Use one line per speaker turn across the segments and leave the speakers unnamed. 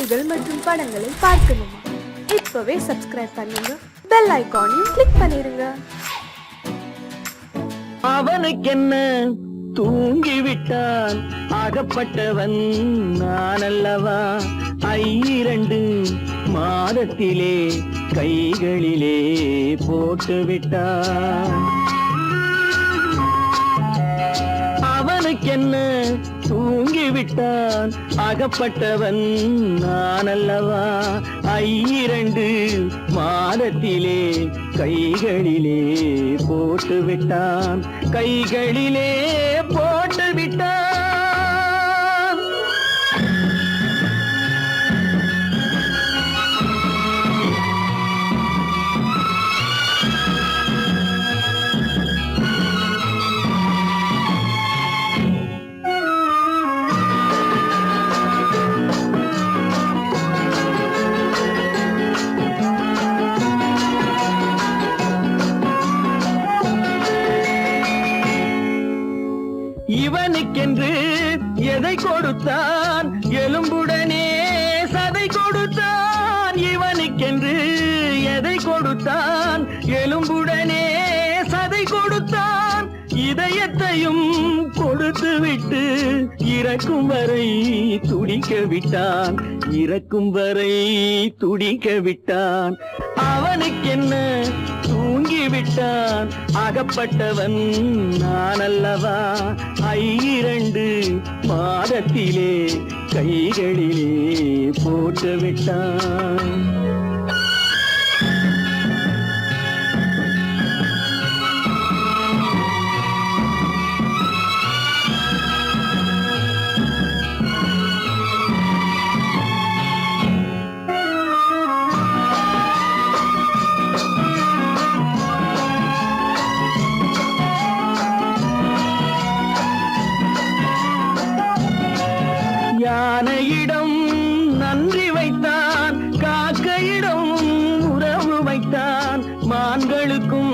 பாடல்கள் மற்றும் படங்களை பார்க்கணுமா? இப்பவே சப்ஸ்கிரைப் பண்ணுங்க, பெல் ஐகானையும் கிளிக் பண்ணிருங்க.
அவனுக்கென்ன தூங்கிவிட்டான், அகப்பட்டவன் நான் அல்லவா? 2 மாதத்திலே கைகளிலே போட்டுவிட்டான். அவனுக்கென்ன தூங்கிவிட்டான், அகப்பட்டவன் நான் அல்லவா? 2 மாதத்திலே கைகளிலே போட்டுவிட்டான், கைகளிலே போட்டுவிட்டான். இவனுக்கென்று எதை கொடுத்தான், எலும்புடனே சதை கொடுத்தான். இவனுக்கென்று எதை கொடுத்தான், எலும்புடனே சதை கொடுத்தான். இதயத்தையும் கொடுத்து விட்டு இறக்கும் வரை துடிக்க விட்டான், இறக்கும் வரை துடிக்க விட்டான். அவனுக்கென்ன தூங்கிவிட்டான், அகப்பட்டவன் நான் அல்லவா? 2 மாதத்திலே கைகளிலே போட்டுவிட்டான். யானையிடம் நன்றி வைத்தான், காக்கையிடம் உறவு வைத்தான். மான்களுக்கும்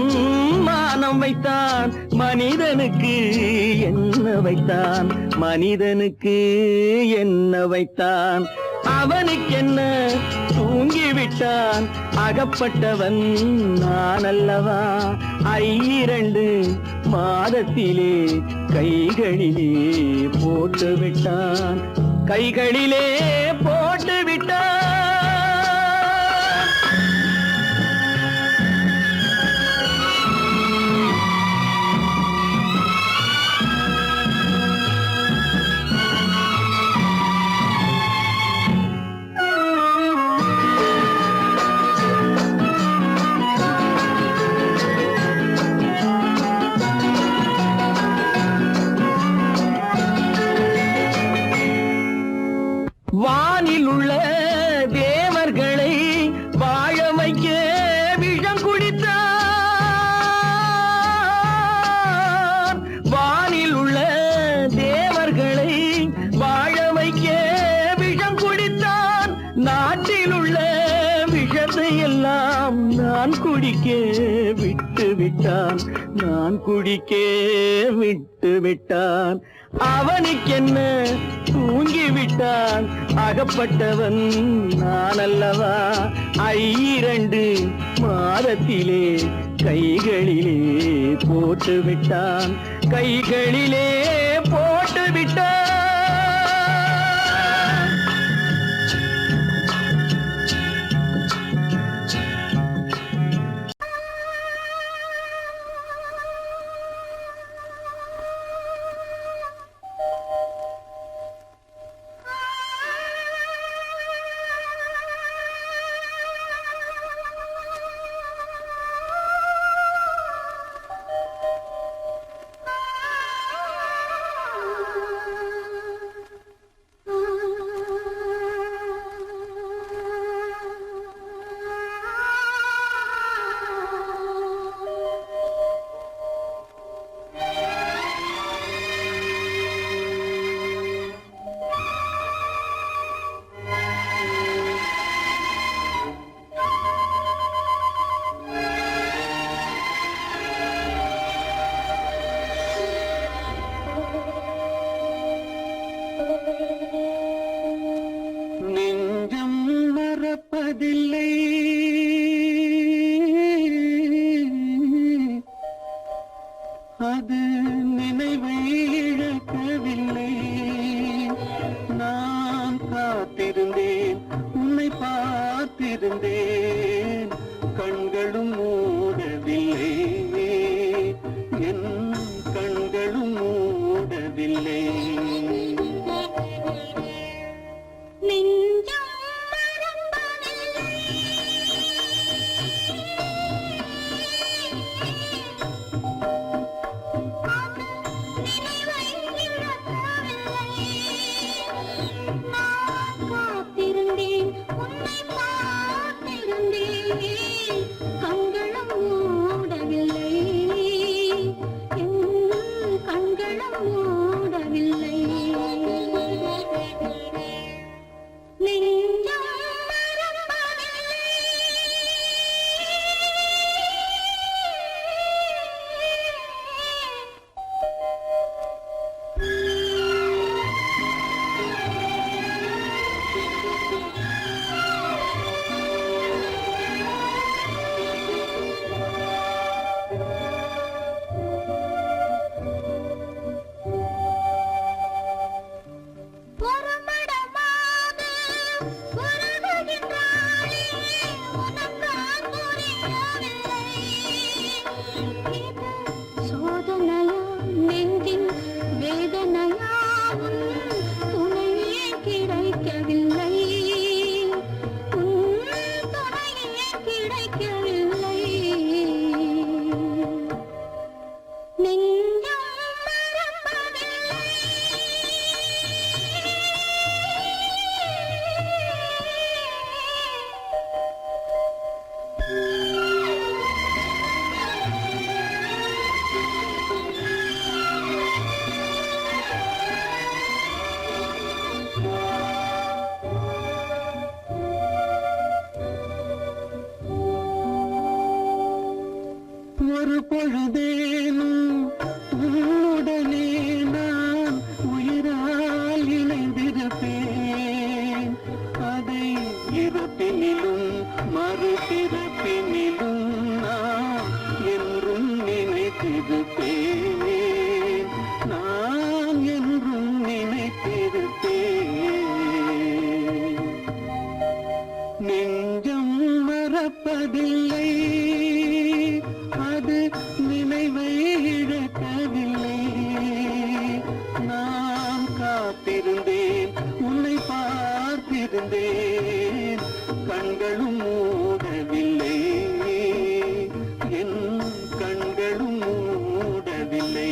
மானம் வைத்தான், மனிதனுக்கு என்ன வைத்தான், மனிதனுக்கு என்ன வைத்தான். அவனுக்கென்ன தூங்கிவிட்டான், அகப்பட்டவன் நான் அல்லவா? 2 மாதத்திலே கைகளிலே போட்டுவிட்டான், கைகளிலே போட்டுவிட்டான். வானில் உள்ள தேவர்களை வாழ வைக்க விஷம் குடித்தான். வானில் உள்ள தேவர்களை வாழ வைக்க விஷம் குடித்தான். நாட்டில் உள்ள விஷத்தை எல்லாம் நான் குடிக்க விட்டு விட்டான், நான் குடிக்க விட்டு விட்டான். அவனுக்கென்ன தூங்கிவிட்டான், அகப்பட்டவன் நான் அல்லவா? 2 மாதத்திலே கைகளிலே போட்டுவிட்டான், கைகளிலே போட்டுவிட்டான். காத்திருந்தேன் உன்னை பார்த்திருந்தேன் கண்களும் மூடவில்லை என் கண்களும் மூடவில்லை ஒரு பொழுதேனும் உன்னுடனே நான் உயிரால் இணைந்திருப்பேன் அதை இறப்பினிலும் மறுபிறப்பினிலும் நான் என்றும் நினைத்திருப்பேன் நான் என்றும் நினைத்திருப்பேன் நெஞ்சம் மறப்பதில்லை அது நினைவை இழக்கவில்லை நான் காத்திருந்தேன் உன்னை பார்த்திருந்தேன் கண்களும் மூடவில்லை என் கண்களும் மூடவில்லை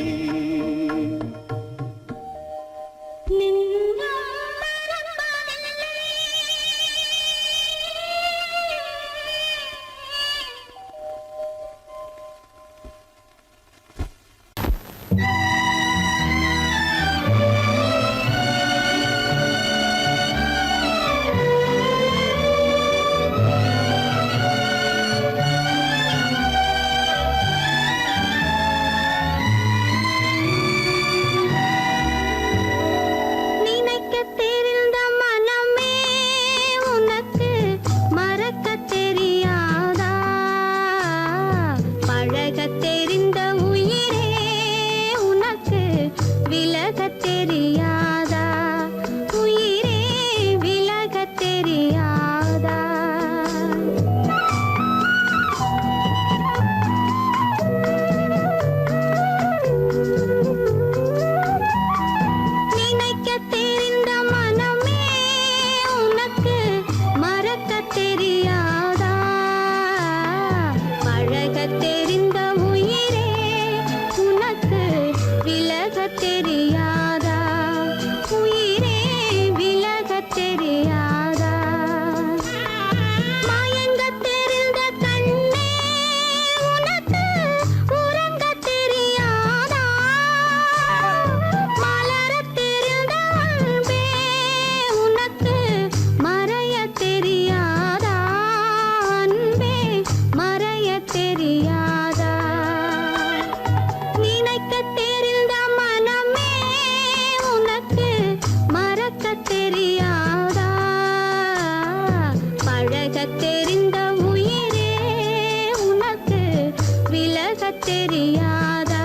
தெரியாதா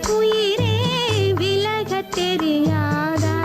உயிரே விலகத் தெரியாதா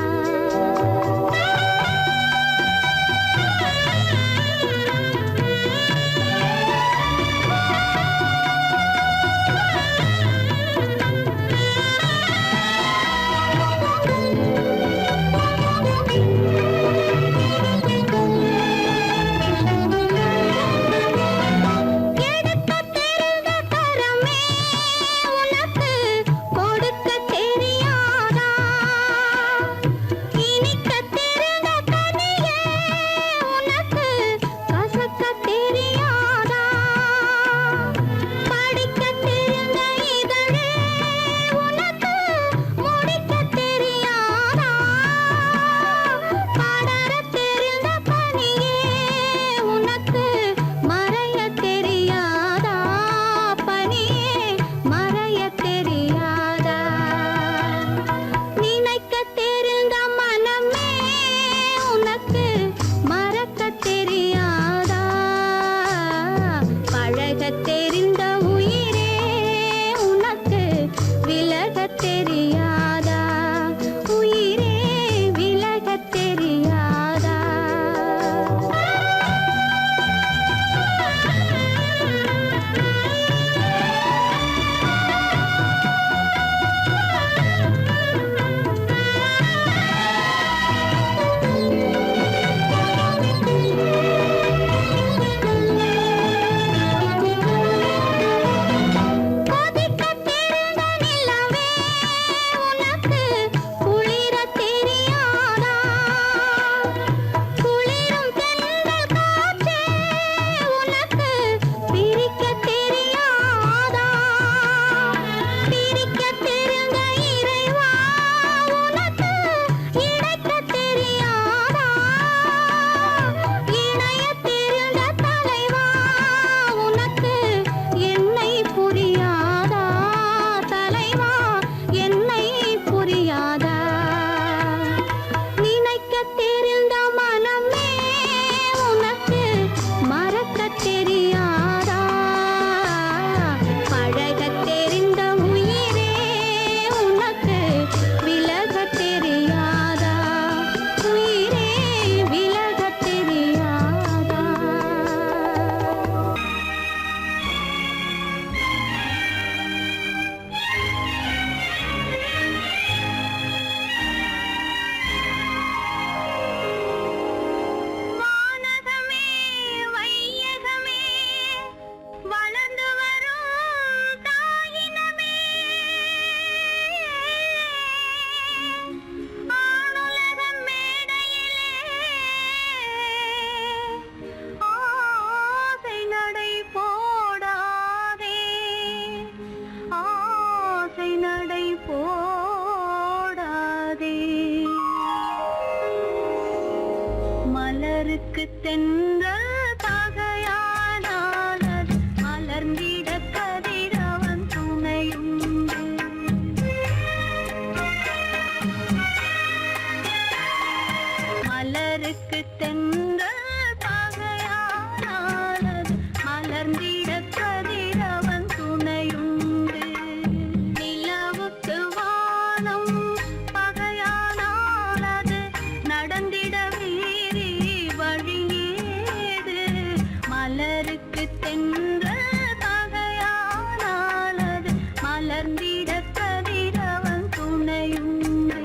மலருக்கு தென்றல் பகையானால் அது மலர்ந்திட கதிரவன் துணையுண்டு. மலருக்கு தென்றல் பகையானால் அது மலர்ந்திட கதிரவன் துணையுண்டு. நிலவுக்கு வானம் பகையானால் அது நடந்திட வேறே வழியேது. மலருக்கு தென்றல் பகையானால் அது மலர்ந்திட கதிரவன் துணையுண்டு.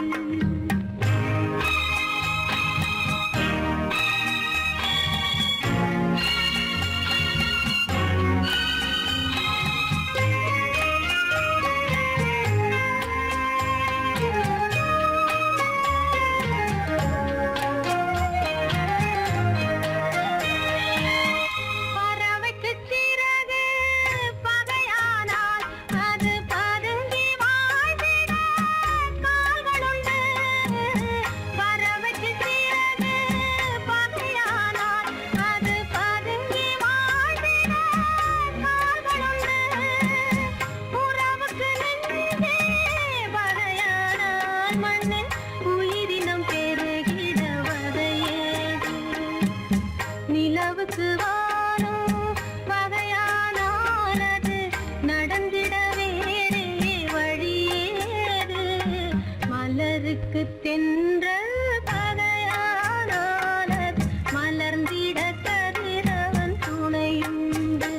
நிலவுக்கு வானம் பகையானால் அது நடந்திட வேறே வழியேது. மலருக்கு தென்றல் பகையானால் அது மலர்ந்திட கதிரவன் துணையுண்டு.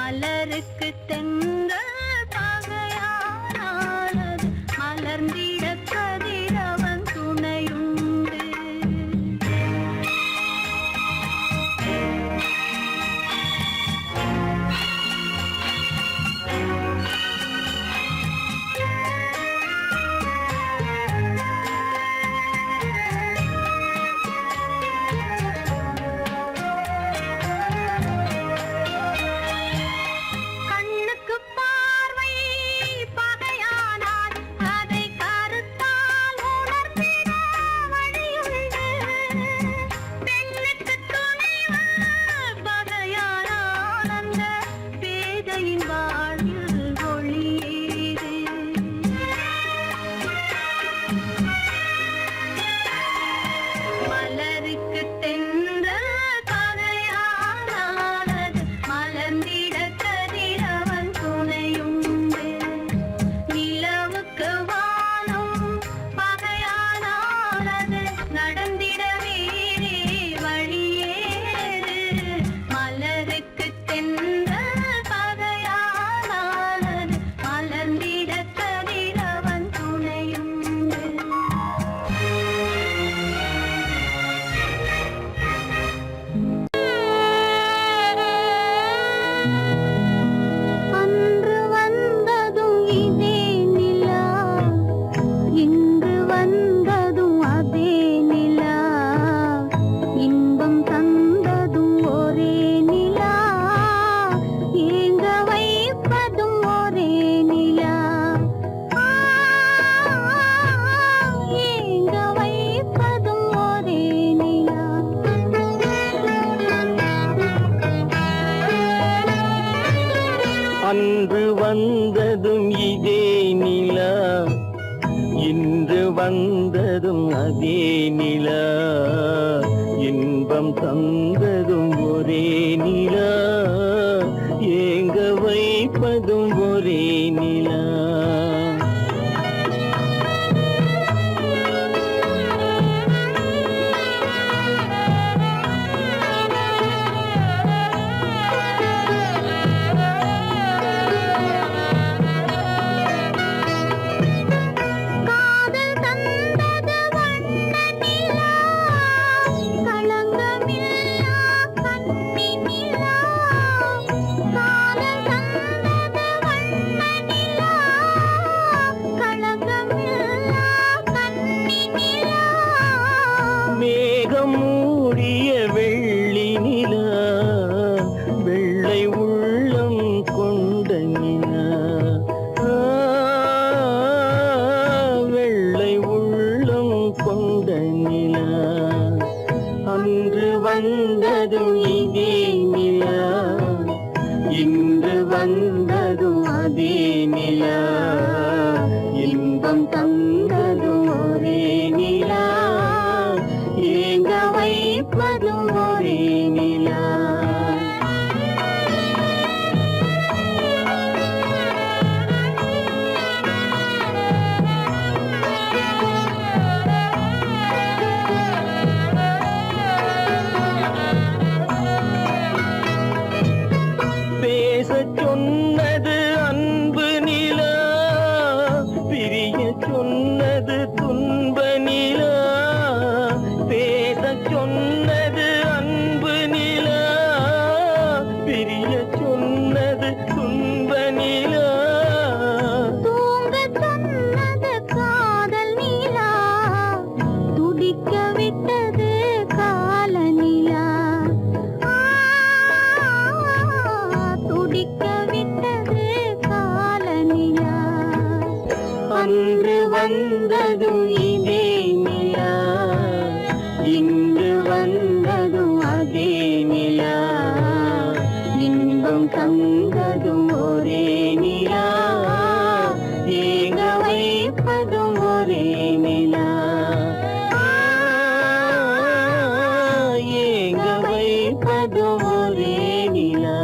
மலருக்கு தென்றல் பகையானால் அது மலர்ந்திட கதிரவன் துணையுண்டு. மலருக்கு தென்றல் பகையானால் அது மலர்ந்திட கதிரவன் துணையுண்டு. நிலவுக்கு வானம் பகையானால் அது நடந்திட வேறே வழியேது. மலருக்கு தென்றல் பகையானால் அது மலர்ந்திட கதிரவன் துணையுண்டு. அன்று வந்ததும் இதே நிலா, இன்று வந்ததும் அதே நிலா, இன்பம் தந்ததும் ஒரே நிலா, ஏங்க வைப்பதும் ஒரே நிலா, ஏங்க வைப்பதும் ஒரே நிலா.
அன்று வந்ததும் இதே நிலா, இன்று வந்ததும் அதே நிலா, இன்பம் தந்ததும் ஒரே நிலா, ஏங்க வைப்பதும் ஒரே நிலா. நிலா அன்று வந்ததும் இதே நிலா இன்று வந்ததும் அதே நிலா இன்பம் தந்ததும் ஒரே நிலா ஏங்க வைப்பதும் ஒரே நிலா பேசச் சொன்னது அன்பு நிலா பிரிய சொன்னது துன்ப நிலா பேசச் சொன்னது அன்பு நிலா பிரிய சொன்னது துன்ப நிலா
தூங்கச் சொன்னது காதல் நிலா துடிக்க விட்டது கால நிலா துடிக்க விட்டது கால நிலா
அன்று வந்ததும் இதே நிலா இன்று வந்ததும் அதே நிலா இன்பம் தந்ததும் ஒரே நிலா ஏங்க வைப்பதும் ஒரே நிலா ஏங்க வைப்பதும் ஒரே நிலா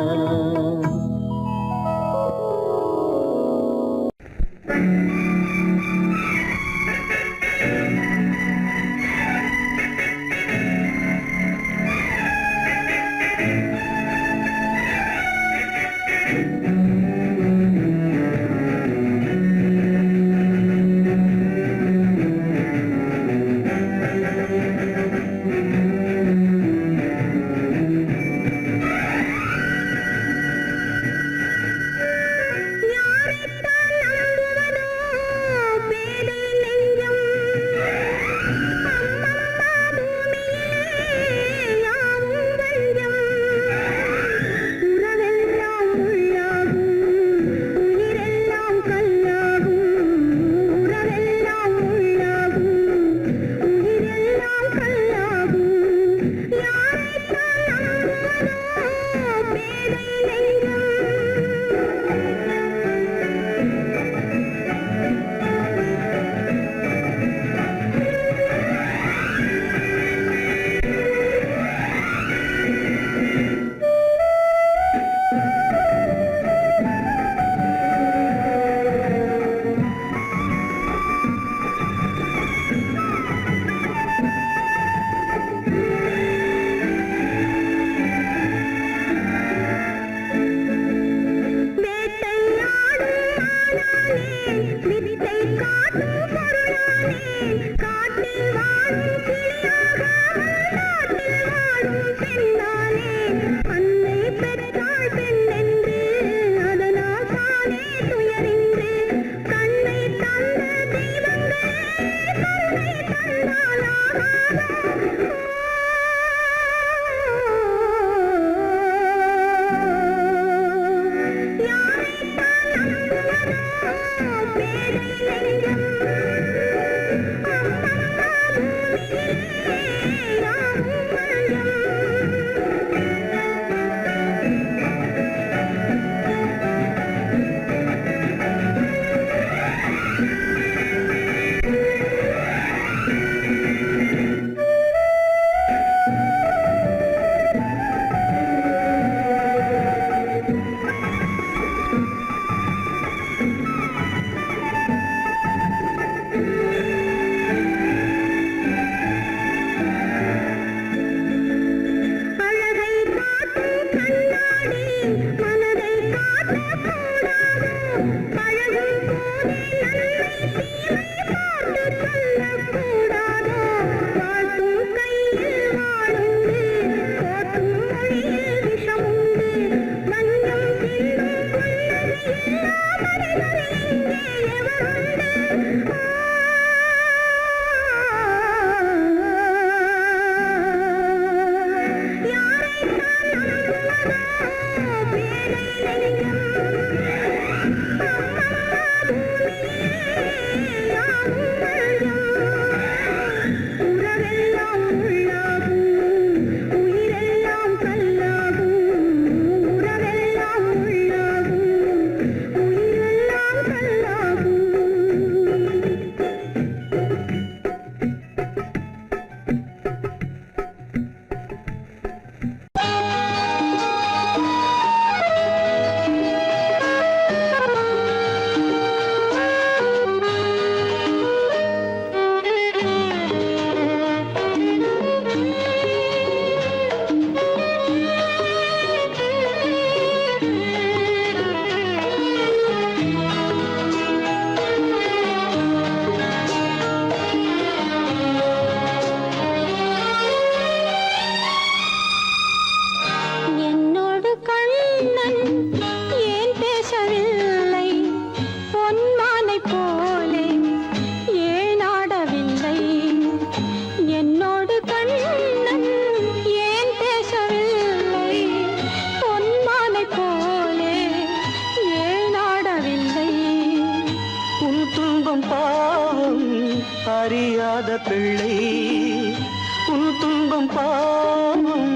பாவம் பாவம்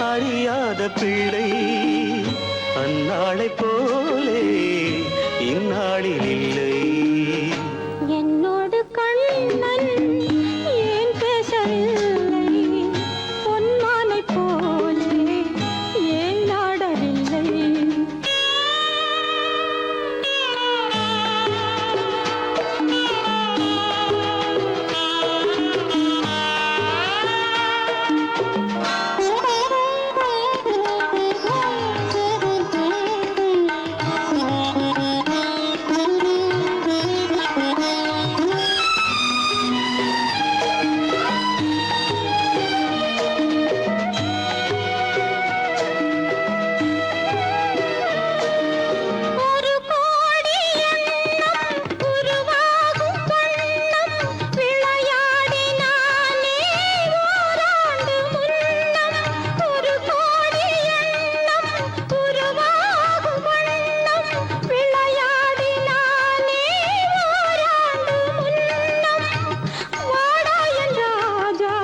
அறியாத பிள்ளை அந்நாளை போலே இந்நாளில் இல்லை.
என்னோடு கண்ணன் ஏன் பேசவில்லை, பொன்மானை போலே ஏன் நாடவில்லை. ஒரு கோடி எண்ணம் உருவாகும் வண்ணம் விளையாடினானே ஓராண்டு முன்னம். ஒரு கோடி எண்ணம் உருவாகும் வண்ணம் விளையாடினானே ஓராண்டு முன்னம். வாடா என் ராஜா,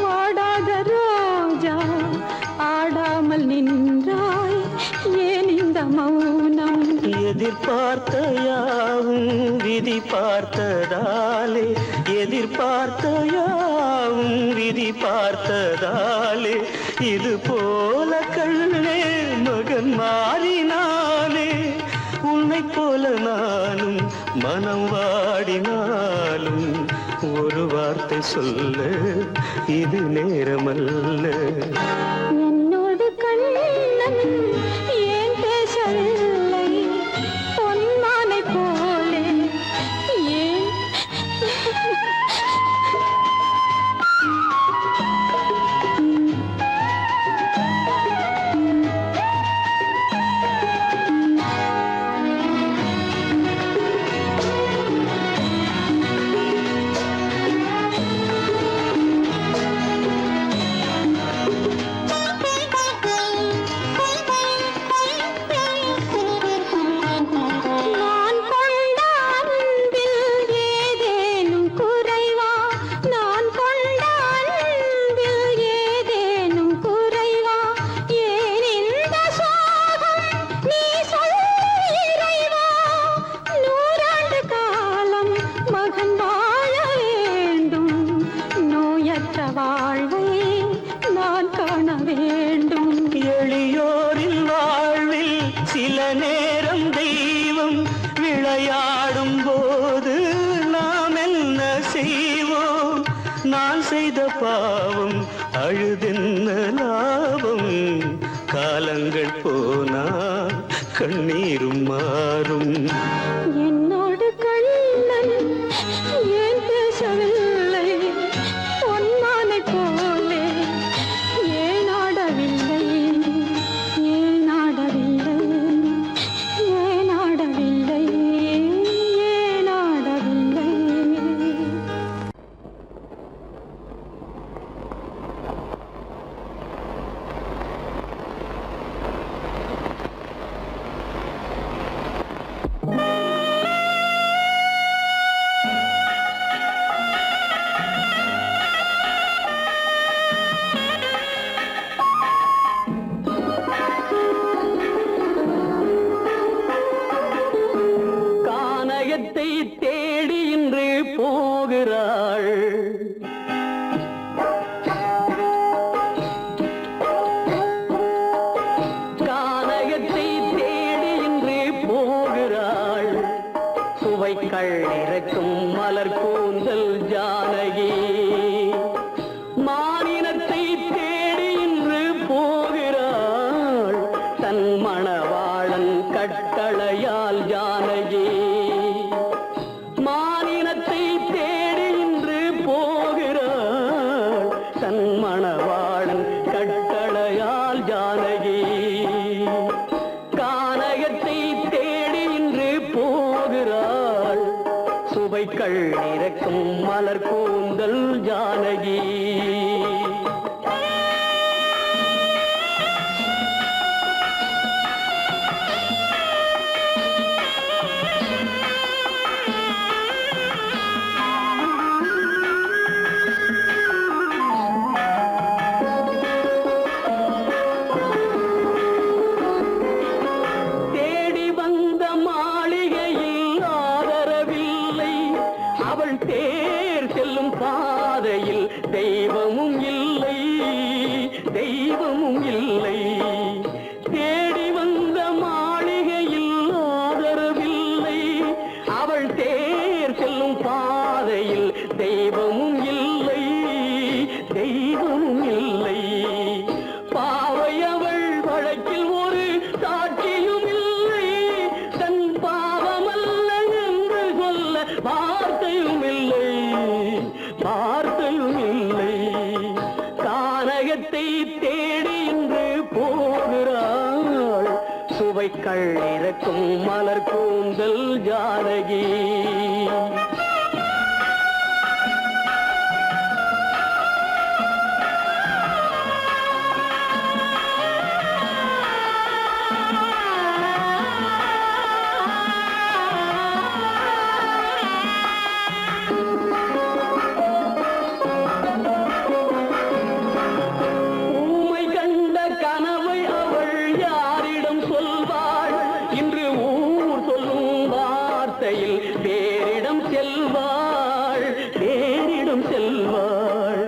வாடாத ரோஜா, ஆடாமல் நின்றாய் ஏன் இந்த மௌனம்.
எதிர்பார்த்த யாவும் விதி பார்த்ததாலே, எதிர்பார்த்த யாவும் விதி பார்த்ததாலே, இது போல கண்ணே மகன் மாறினானே. உன்னை போல நானும் மனம் வாடினாலும் ஒரு வார்த்தை சொல்ல இது நேரமல்ல.
என்னோடு கண்ணன் ஏன் பேசவில்லை, பொன்மானை போலே ஏன். நான் கொண்ட அன்பில் ஏதேனும் குறைவா, நான் கொண்ட அன்பில் ஏதேனும் குறைவா, ஏன் இந்த சோகம் நீ சொல் இறைவா. நூறாண்டு காலம் மகன் வாழ வேண்டும், நோயற்ற வாழ்வை நான் காண வேண்டும்.
எளியோரின் வாழ்வில் சில நேரம் தெய்வம் விளையாடும் போது நாம் என்ன செய்வோம்? நான் செய்த பாவம் அழுதென்ன லாபம்? காலங்கள் போனா கண்ணீரும் மாறும்.
என்னோடு கண்ணன் ஏன் பேசவில்லை, பொன்மானை போலே ஏன் ஆடவில்லை, ஏன் ஆடவில்லை, ஏன் ஆடவில்லை, ஏன் ஆடவில்லை.
கானகத்தை தேடி இன்று போகிறாள். கானகத்தை தேடி இன்று போகிறாள். சுவைக்கள் இறக்கும் மலர் கூந்தல் ஜானகி. மானினத்தை தேடி இன்று போகிறாள். தன் மணவாளன் கட்டளையால் ஜானகி. மானினத்தை தேடி இன்று போகிறாள். தன் மணவாளன் கட்டளையால் ஜானகி. கானகத்தை தேடி இன்று போகிறாள். சுவைக்கள் இறக்கும் மலர் கூந்தல் ஜானகி. கானகத்தை தேடி இன்று போகிறாள் சுவைக்கள் இறக்கும் மலர் கூந்தல் ஜானகி. வேறிடம் செல்வாள் வேறிடம் செல்வாள்.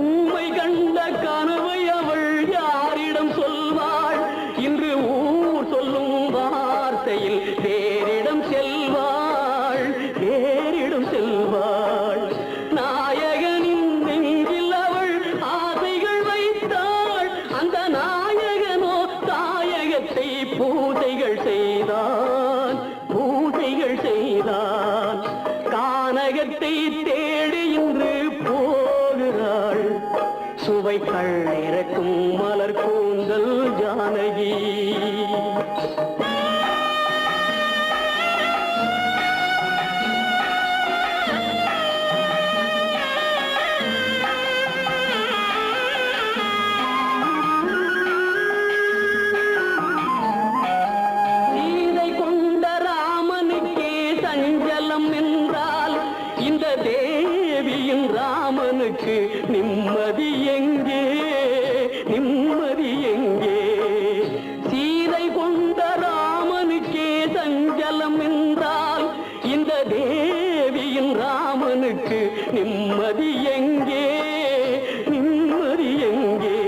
ஊமை கண்ட கனவை அவள் யாரிடம் சொல்வாள்? இன்று ஊர் சொல்லும் வார்த்தையில் வேறிடம் செல்வாள் வேறிடம் செல்வாள். நாயகனின் நெஞ்சில் அவள் ஆசைகள் வைத்தாள். அந்த நாயகனோ தாயகத்தை பூஜைகள் செய்தான் பூஜைகள் செய்தான். கானகத்தை தேடி இன்று போகிறாள் சுவைக்கள் இறக்கும் மலர் கூந்தல் ஜானகி. இந்த தேவியின் ராமனுக்கு நிம்மதி எங்கே நிம்மதி எங்கே? சீதை கொண்ட ராமனுக்கே சஞ்சலம் என்றால் இந்த தேவியின் ராமனுக்கு நிம்மதி எங்கே நிம்மதி எங்கே?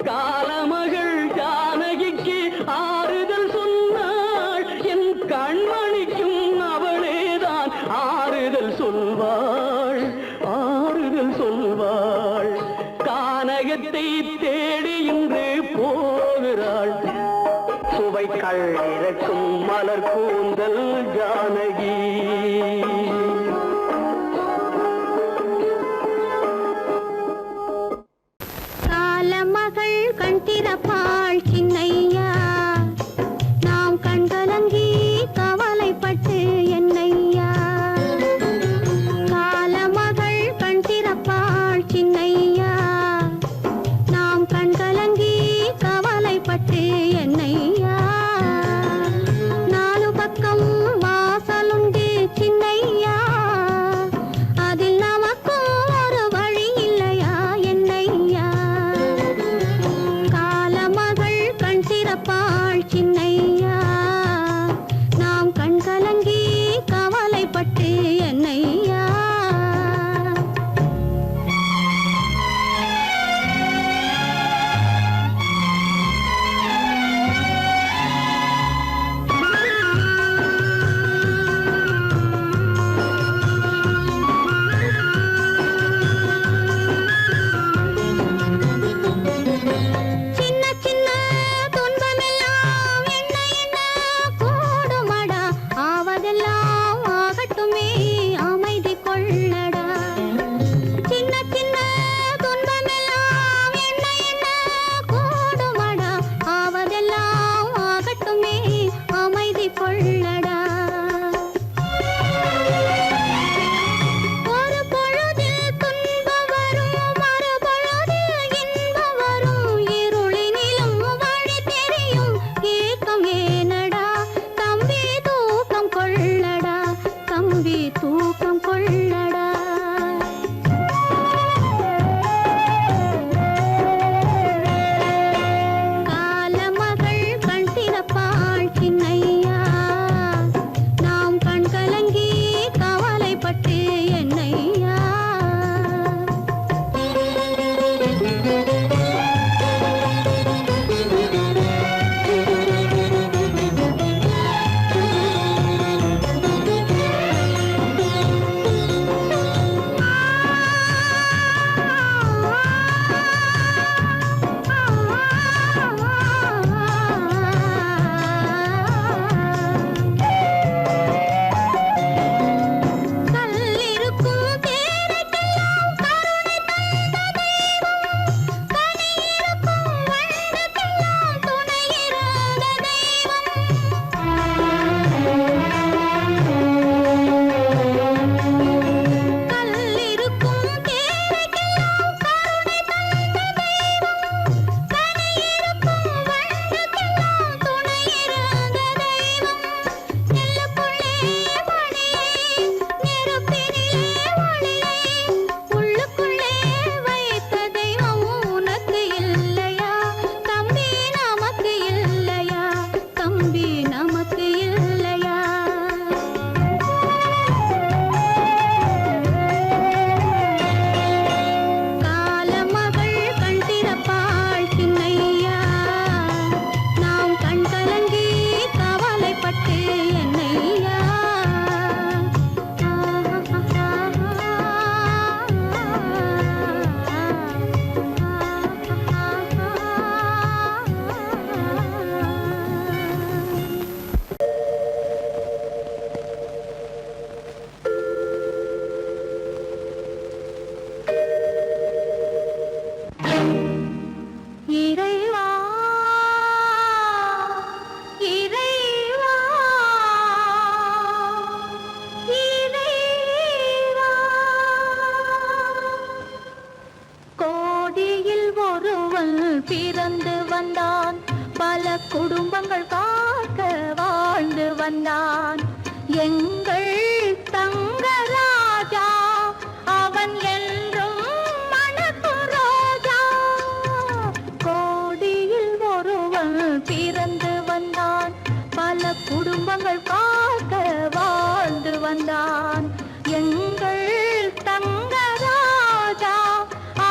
காலமகள் ஜானகிக்கு ஆறுதல் சொன்னாள் என் கண்மணிக்கும் அவளேதான் ஆறுதல் சொல்வாள் ஆறுதல் சொல்வாள். கானகத்தை தேடி இன்று போகிறாள் சுவைக்கள் இறக்கும் மலர் கூந்தல் ஜானகி.
காலமகள் கண் திறப்பாள் சின்னையா, நாம் கண்கலங்கி கவலைப்பட்டு என்னையா. காலமகள் கண் திறப்பாள் சின்னையா, நாம் கண்கலங்கி கவலைப்பட்டு என்னையா. நாலு பக்கம் வாசலும் கோடியில் ஒருவன் பிறந்து வந்தான், பல குடும்பங்கள் காக்க வாழ்ந்து வந்தான். எங்கள் தங்கராஜா அவன் என்றும் மணக்கு ரோஜா. கோடியில் ஒருவன் பிறந்து வந்தான், பல குடும்பங்கள் காக்க வாழ்ந்து வந்தான். எங்கள் தங்கராஜா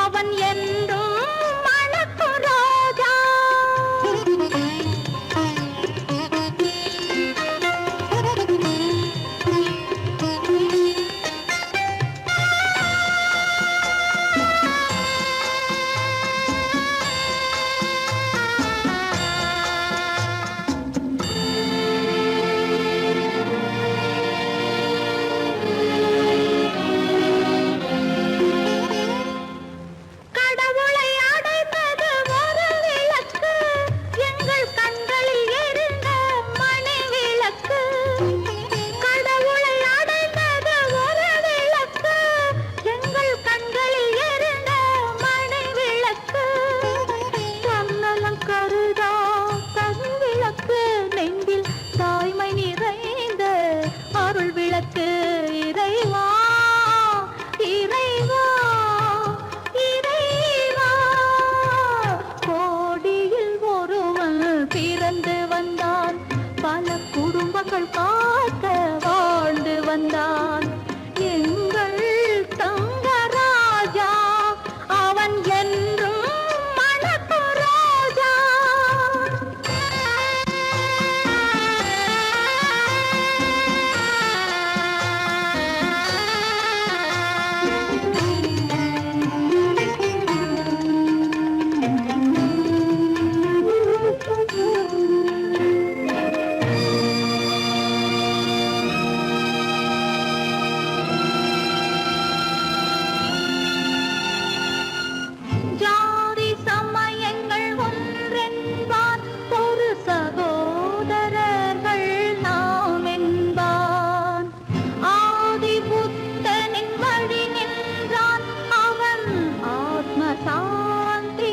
அவன் என்றும் மணக்கு ரோஜா. கடவுளை அடைந்தது ஒரு விளக்கு, எங்கள் கண்களில் எரிந்த மணி விளக்கு. கடவுளை அடைந்தது ஒரு விளக்கு, எங்கள் கண்களில் எரிந்த மணி விளக்கு. தன்னலம் கருதா தன் விளக்கு, நெஞ்சில் தாய்மை நிறைந்த அருள் விளக்கு. இறைவா இறைவா இறைவா. கோடியில் ஒருவன் பிறந்து வந்தான், பல குடும்பங்கள் காக்க வாழ்ந்து வந்தான். எங்கள் தங்கராஜா அவன் என்றும் மணக்கு ரோஜா. ஜாதி சமயங்கள் ஒன்றென்பான், ஒரு சகோதரர்கள் நாம் என்பான். ஆதி புத்தனின் வழி நின்றான், அவன் ஆத்ம சாந்தி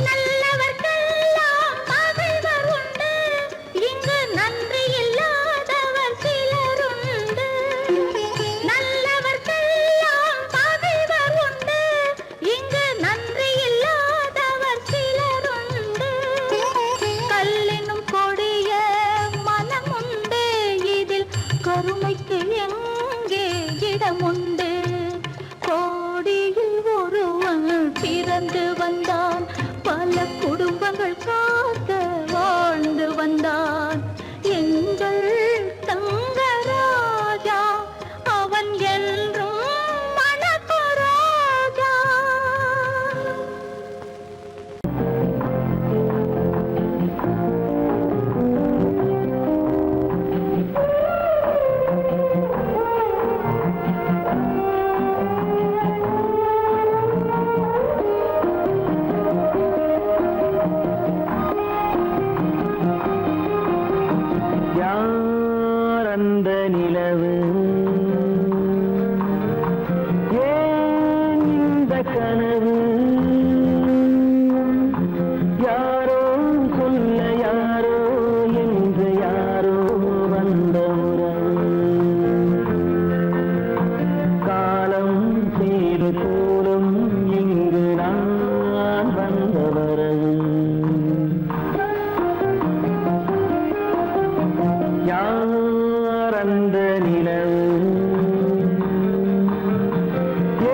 நல்லவர்க்கெல்லாம் பகைவர் உண்டு, இங்கு நன்றி இல்லாதவர் சிலருண்டு. நல்லவர்க்கெல்லாம் பகைவர் உண்டு, இங்கு நன்றி இல்லாதவர் சிலருண்டு. கல்லினும் கொடிய மனமுண்டு, இதில் கருணைக்கு எங்கே இடமுண்டு. கோடியில் ஒருவன் பிறந்து வந்தான், பல குடும்பங்கள் காக்க வாழ்ந்து வந்தான். எங்கள் தங்கராஜா அவன் என்றும் மணக்கு ரோஜா.
யார் அந்த நிலவு, ஏன் இந்த கனவு, யாரோ சொல்ல யாரோ என்று யாரோ வந்த உறவு. காலம் செய்து கூடும் இங்கு நான் வந்த வரவு. யார் அந்த நிலவு,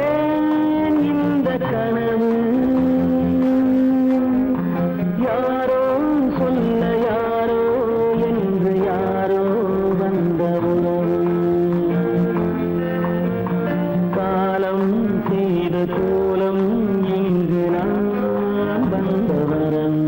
ஏன் இந்த கனவு, யாரோ சொல்ல யாரோ என்று யாரோ வந்த உறவு. காலம் செய்த கோலம் இங்கு நான் வந்த வரவு.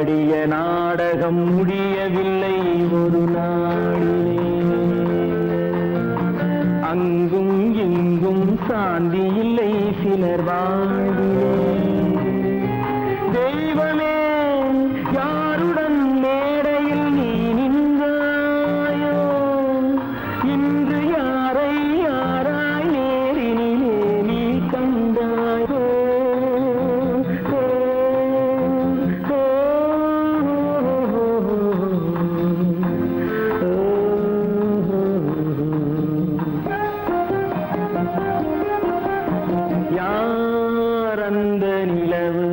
ஆடிய நாடகம் முடியவில்லை ஒரு நாளிலே. அங்கும் இங்கும் சாந்தி இல்லை சிலர் வாழ்விலே. தெய்வமே யாருடன் மேடையில் நீ நின்றாயோ, இன்று யாரை யாராய் நேரினிலே நீ கண்டாயோ. யார் அந்த நிலவு,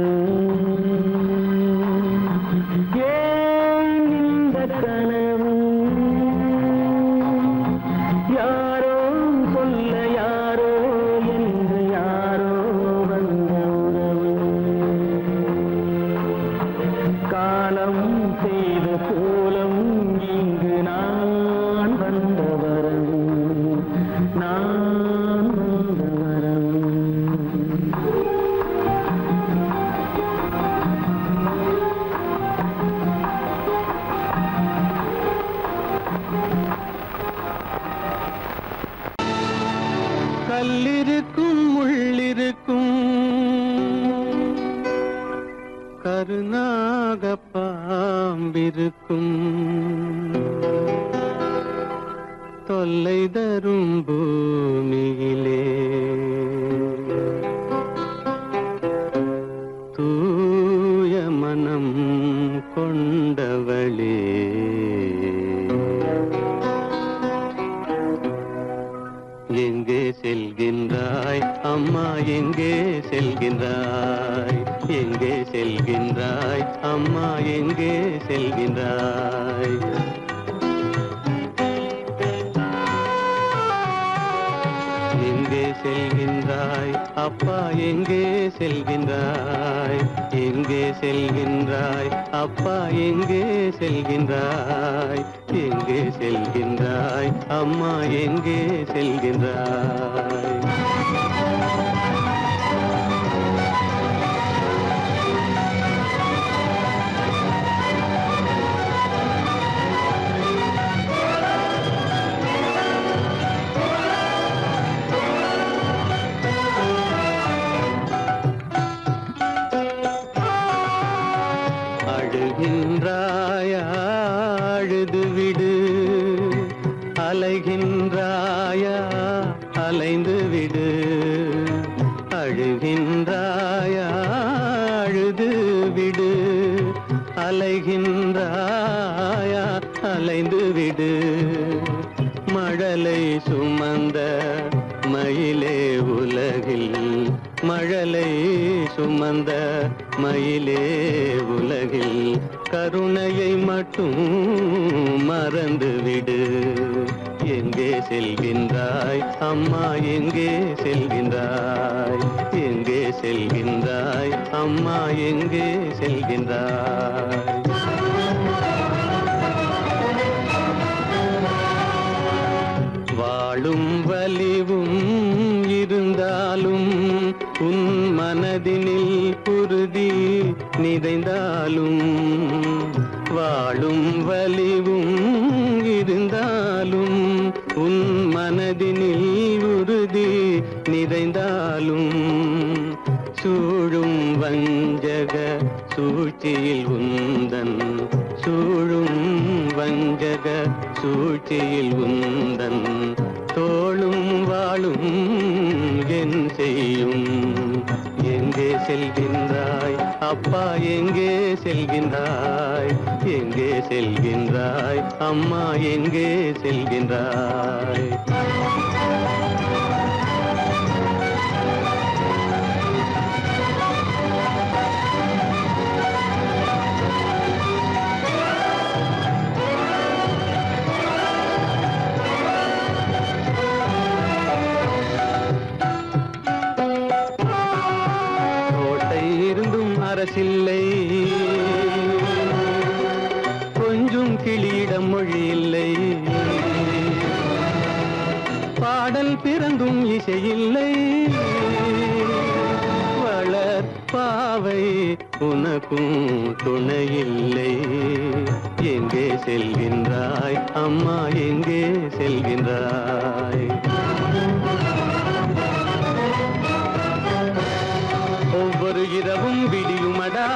ஏன் இந்த கனவு, யாரோ சொல்ல யாரோ என்று யாரோ வந்த உறவு. காலம் செய்த கோலம் இங்கு நான் வந்த வரவு, நான் வந்த வரவு. கல்லிருக்கும் முள்ளிருக்கும், கருநாக பாம்பிருக்கும், தொல்லை தரும் பூமியிலே தூய மனம் கொண்டவளே. எங்கே செல்கின்றாய் அம்மா, எங்கே செல்கின்றாய், எங்கே செல்கின்றாய் அம்மா, எங்கே செல்கின்றாய். எங்கே செல்கின்றாய் அப்பா, எங்கே செல்கின்றாய், எங்கே செல்கின்றாய் அப்பா, எங்கே செல்கின்றாய், எங்கே செல்கின்றாய் அம்மா, எங்கே செல்கின்றாய். அழுகின்றாயா அழுது விடு, அலைகின்றாயா அலைந்து விடு. அழுகின்றாயா அழுது விடு, அலைகின்றாயா அலைந்து விடு. மழலை சுமந்த மயிலே உலகில், மழலை சுமந்த மயிலே உலகில், கருணையை மட்டும் மறந்துவிடு. எங்கே செல்கின்றாய் அம்மா, எங்கே செல்கின்றாய், எங்கே செல்கின்றாய் அம்மா, எங்கே செல்கின்றாய். வாழும் வலிவும் இருந்தாலும், உன் மனதினில் உறுதி நிறைந்தாலும், வாழும் வலிவும் இருந்தாலும், உன் மனதினில் உறுதி நிறைந்தாலும், சூழும் வஞ்சக சூழ்ச்சியில் உந்தன், சூழும் வஞ்சக சூழ்ச்சியில் உந்தன், தோளும் வாழும் என் செய்யும். எங்கே செல்கின்றாய் அப்பா, எங்கே செல்கின்றாய், எங்கே செல்கின்றாய் அம்மா, எங்கே செல்கின்றாய். அரசில்லை, கொஞ்சம் கிளியிடம் மொழி இல்லை, பாடல் பிறந்தும் இசையில்லை, வளர் பாவை உனக்கும் துணையில்லை. எங்கே செல்கின்றாய் அம்மா, எங்கே செல்கின்றாய்? ஒவ்வொரு இரவும் விடியுமடா,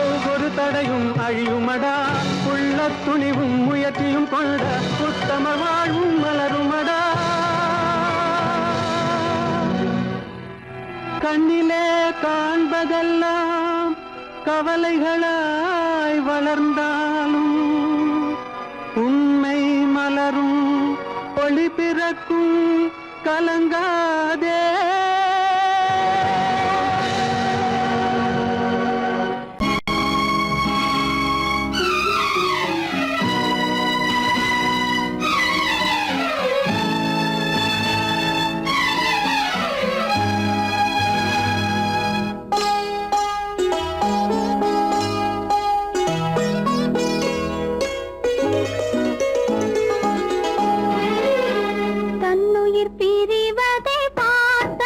ஒவ்வொரு தடையும் அழியுமடா, உள்ள துணிவும் முயற்சியும் கொண்ட உத்தம வாழ்வும் மலருமடா. கண்ணிலே காண்பதெல்லாம் கவலைகளாய் வளர்ந்தாலும் உண்மை மலரும், ஒளி பிறக்கும், கலங்காதே.
தன்னுயிர் பிரிவதை பார்த்த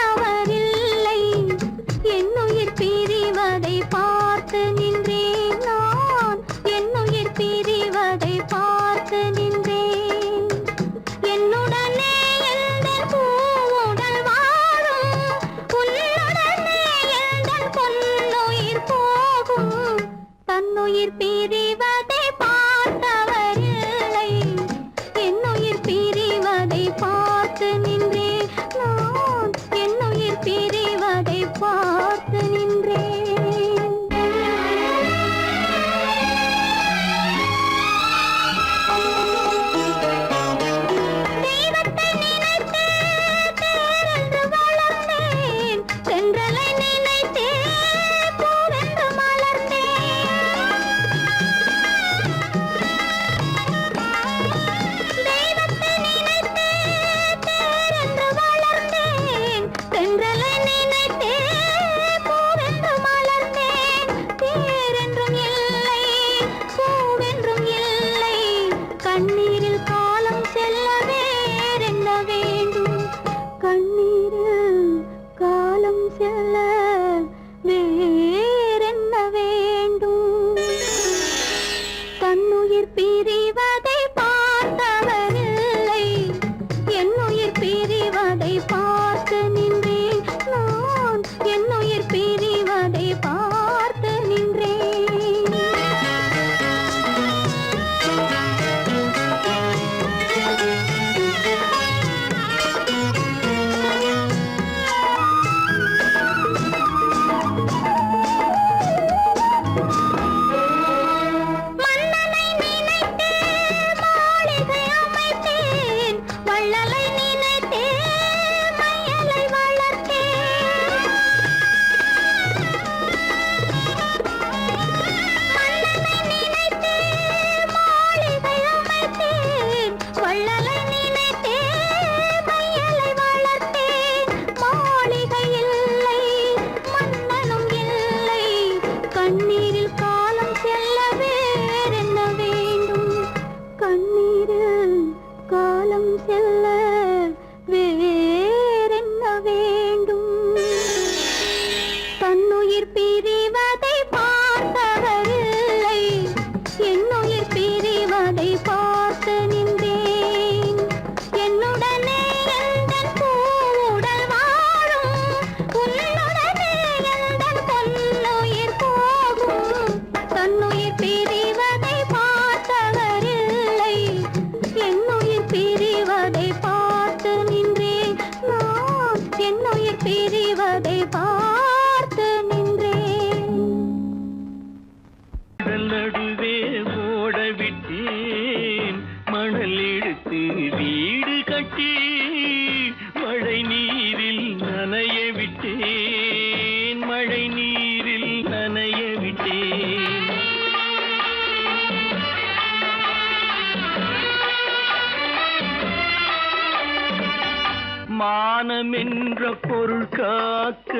மானமென்ற பொருள் காக்க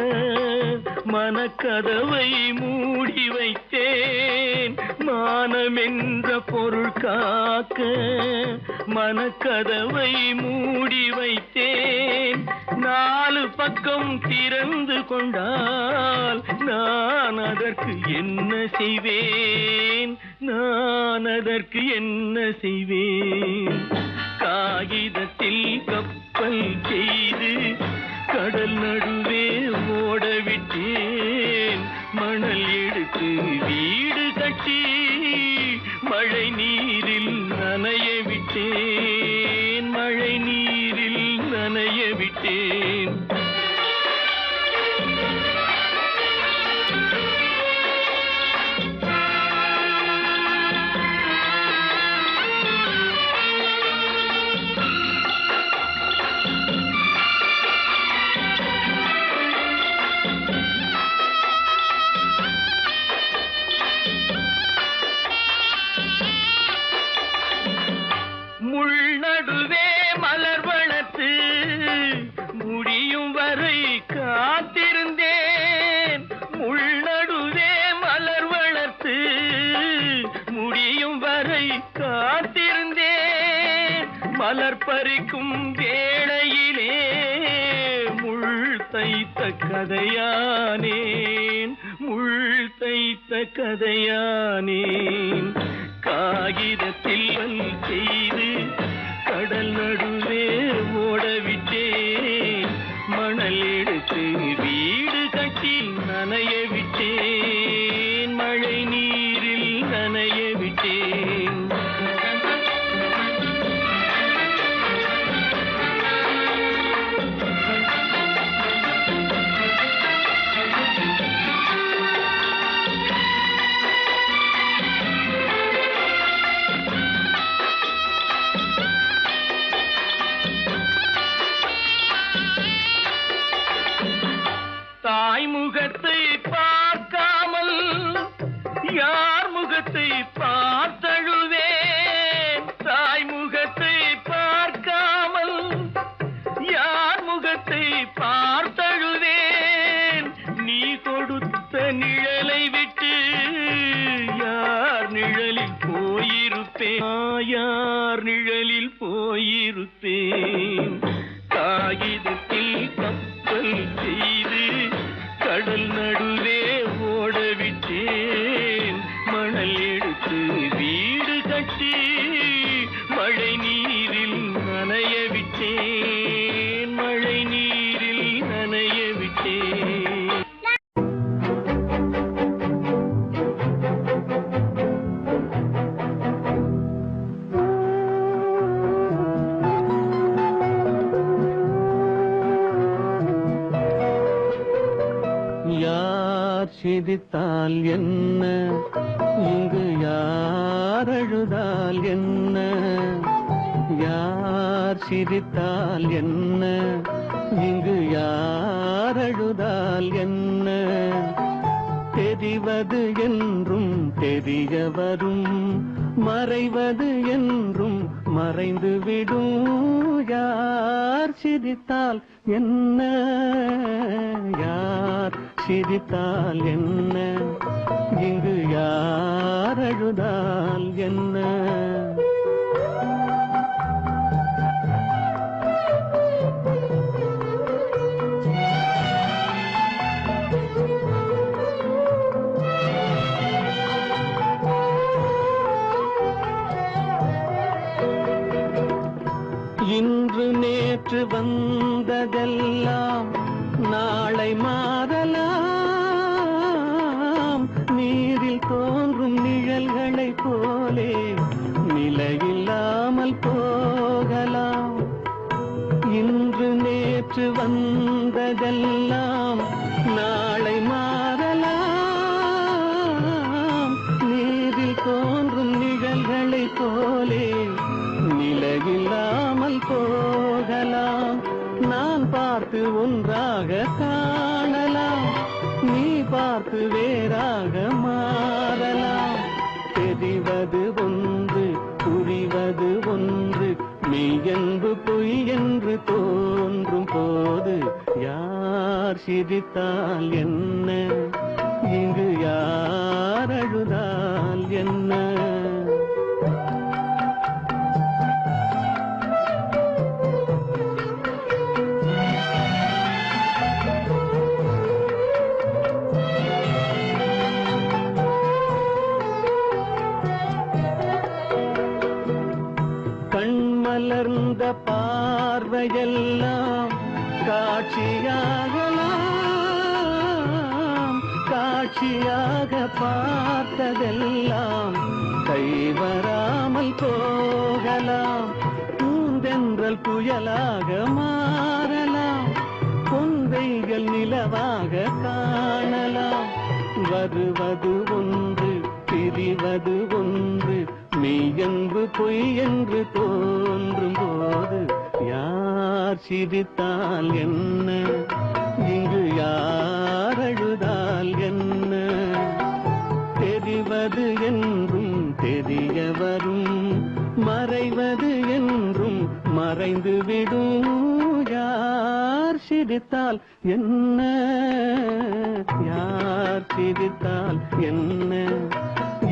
மனக்கதவை மூடி வைத்தேன். மானமென்ற பொருள் காக்க மனக்கதவை மூடி வைத்தேன். 4 பக்கம் திறந்து கொண்டால் நான் அதற்கு என்ன செய்வேன்? நான் அதற்கு என்ன செய்வேன்? காகிதத்தில் கப்பல் செய்து கடல் நடுவே ஓடவிட்டேன். மணல் எடுத்து வீடு கட்டி மழை நீரில் நனைய விட்டேன். மழை நீரில் நனைய விட்டேன். முள்நடுவே மலர் வளர்த்து முடியும் வரை காத்திருந்தேன். முள்நடுவே மலர் வளர்த்து முடியும் வரை காத்திருந்தேன். மலர் பறிக்கும் வேளையிலே முள் தைத்த கதையானேன். முள் தைத்த கதையானேன். காகிதத்தில் செய்து கடல் நடுவே ஓடவிட்டேன். மணல் எடுத்து வீடு கட்டி நனைய விட்டேன். மழை நீரில் நனைய விட்டேன். தாய் முகத்தை பார்க்காமல் யார் முகத்தை பார்த்தழுவேன். தாய் முகத்தை பார்க்காமல் யார் முகத்தை பார்த்தழுவேன். நீ கொடுத்த நிழலை விட்டு யார் நிழலில் போயிருப்பேன். யார் நிழலில் போயிருப்பேன். காகிதத்தில் கப்பல் செய்து கடல் நடுவே ஓடவிட்டேன். மணல் எடுத்து வீடு கட்டி மழை நீரில் நனைய விட்டேன். மழை நீரில் நனைய விட்டேன். யார் சிரித்தால் என்ன, இங்கு யார் அழுதால் என்ன? யார் சிரித்தால் என்ன, இங்கு யார் அழுதால் என்ன? தெரிவது என்றும் தெரிய வரும், மறைவது என்றும் மறைந்து விடும். யார் சிரித்தால் என்ன, யார் சிரித்தால் என்ன, இங்கு யார் அழுதால் என்ன? இன்று நேற்று வந்ததெல்லாம் நாளை மாறலாம். நீரில் தோன்றும் நிழல்களைப் போலே நிலையில்லாமல் போகலாம். இன்று நேற்று வந்ததெல்லாம் நாளை மாறலாம். நீரில் தோன்றும் நிழல்களைப் போலே நிலையில்லாமல் போகலாம். நான் பார்த்து ஒன்றாக காணலாம், நீ பார்த்து வேறாக மாறலாம். தெரிவது ஒன்று, புரிவது ஒன்று, மெய் என்று பொய் என்று தோன்றும் போது சிரித்தால் என்ன, இங்கு யார் அழுதால் என்ன? கண்மலர்ந்த பார்வையெல்லாம் காட்சியாகலாம், காட்சியாக பார்த்ததெல்லாம் கைவராமல் போகலாம். பூந்தென்றல் புயலாக மாறலாம், பொந்தைகள் நிலவாக காணலாம். வருவது ஒன்று பிரிவது ஒன்று, மெய்யென்று பொய் என்று தோன்றும் போது யார் சிரித்தால் என்ன, இங்கு யார் அழுதால் என்ன? தெரிவது என்றும் தெரிய வரும், மறைவது என்றும் மறைந்துவிடும். யார் சிரித்தால் என்ன, யார் சிரித்தால் என்ன,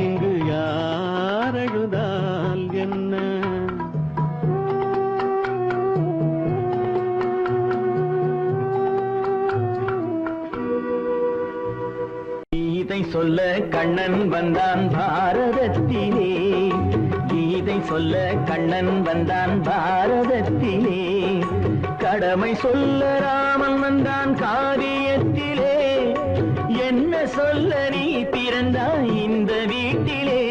இங்கு யார் அழுதால் என்ன?
கீதை சொல்ல கண்ணன் வந்தான் பாரதத்திலே, கீதை சொல்ல கண்ணன் வந்தான் பாரதத்திலே. கடமை சொல்ல ராமன் வந்தான் காரியத்திலே. என்ன சொல்ல நீ பிறந்தாய் இந்த வீட்டிலே,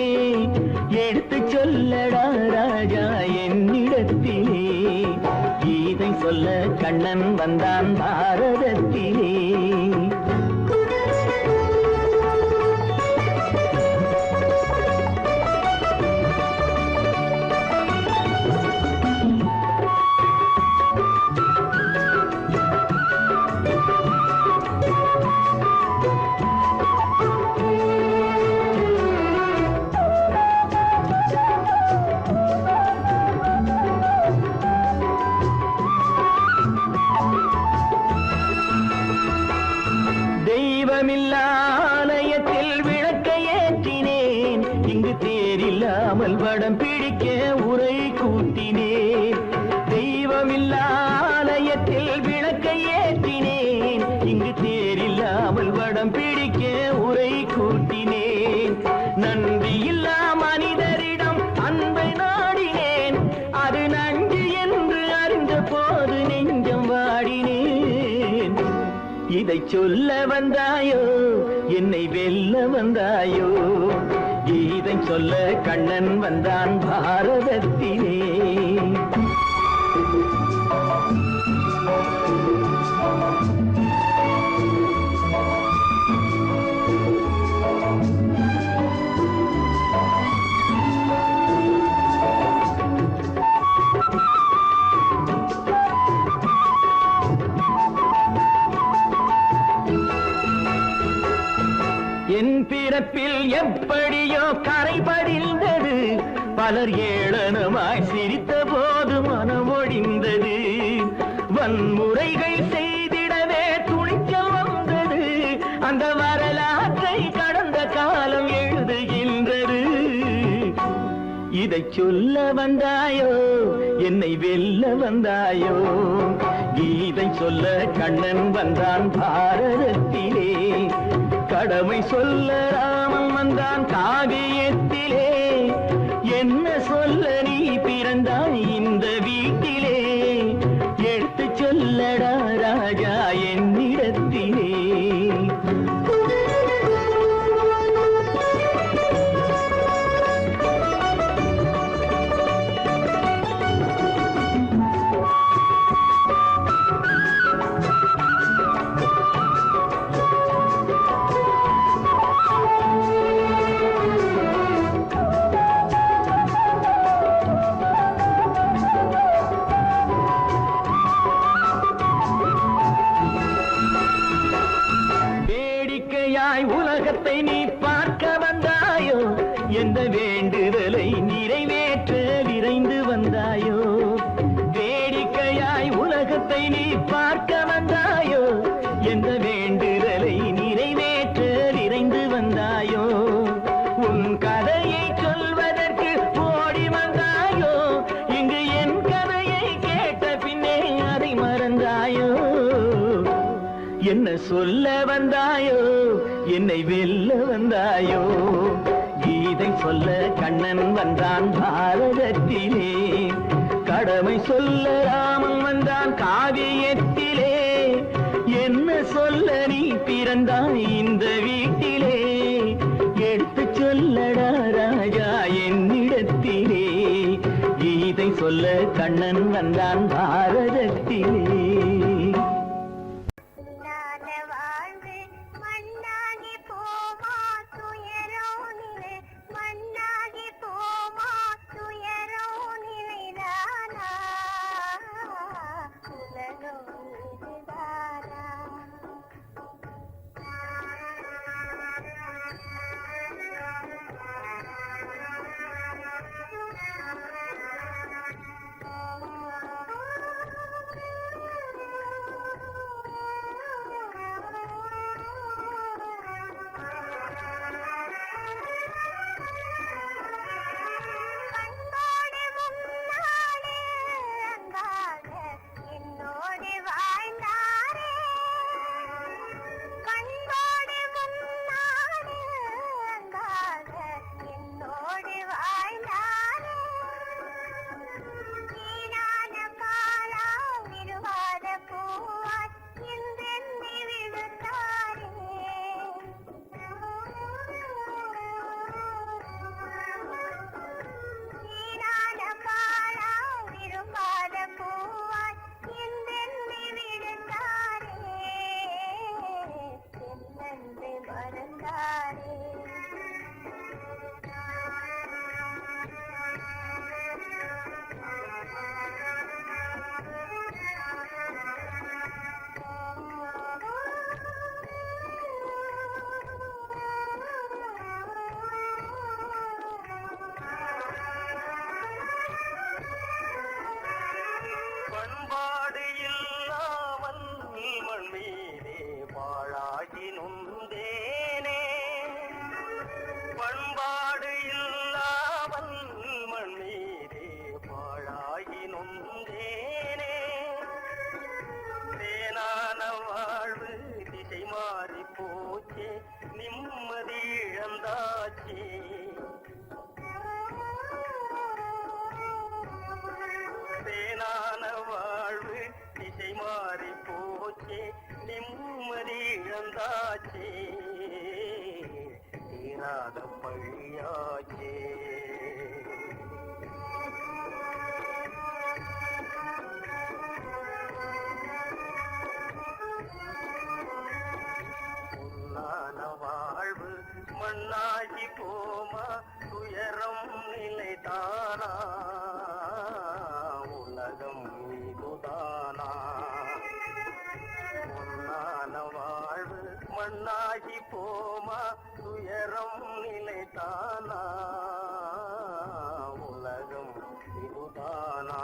எடுத்து சொல்லடா ராஜா என்னிடத்திலே. கீதை சொல்ல கண்ணன் வந்தான் பாரதத்திலே. தெய்வமில்லாலயத்தில் விளக்கை ஏற்றினேன், இங்கு தேரில்லாமல் வடம் பிடிக்க உரை கூட்டினேன். தெய்வமில்லாலயத்தில் விளக்கை ஏற்றினேன், இங்கு தேரில்லாமல் வடம் பிடிக்க உரை கூட்டினேன். நன்றியில்லா மனிதரிடம் அன்பை நாடினேன், அது நன்றி என்று அறிந்த போது நெஞ்சம் வாடினேன். இதை சொல்ல வந்தாயோ, என்னை வெல்ல வந்தாயோ? கீதை சொல்ல கண்ணன் வந்தான் பாரதத்திலே. என் பிறப்பில் எப்படியோ கரை படிந்தது, பலர் ஏளனமாய் சிரித்த போது மனம் ஒழிந்தது. வன்முறைகள் செய்திடவே துணிச்சல் வந்தது, அந்த வரலாற்றை கடந்த காலம் எழுதுகின்றது. இதை சொல்ல வந்தாயோ, என்னை வெல்ல வந்தாயோ? கீதை சொல்ல கண்ணன் வந்தான் பாரதத்திலே. கடமை சொல்ல ராமன் வந்தான் காவியத்திலே. என்ன சொல்ல நீ பிறந்தாய் இந்த வீட்டிலே, எடுத்து சொல்லடா ராஜா என்னிடத்திலே. உலகத்தை நீ பார்க்க வந்தாயோ, எந்த வேண்டுதலை நிறைவேற்ற விரைந்து வந்தாயோ? வேடிக்கையாய் உலகத்தை நீ பார்க்க வந்தாயோ, எந்த என்ன சொல்ல வந்தாயோ என்னை வெல்ல வந்தாயோ கீதை சொல்ல கண்ணன் வந்தான் பாரதத்திலே கடமை சொல்ல ராமன் வந்தான் காவியத்திலே என்ன சொல்ல நீ பிறந்தாய் இந்த வீட்டிலே எடுத்து சொல்லடா ராஜா என்னிடத்திலே கீதை சொல்ல கண்ணன் வந்தான் பாரதத்திலே
மண்ணாகி போமா துயரம் நிலைதானா உலகம் இதுதானா பொன்னான வாழ்வு மண்ணாகி போமா துயரம் நிலைதானா உலகம் இதுதானா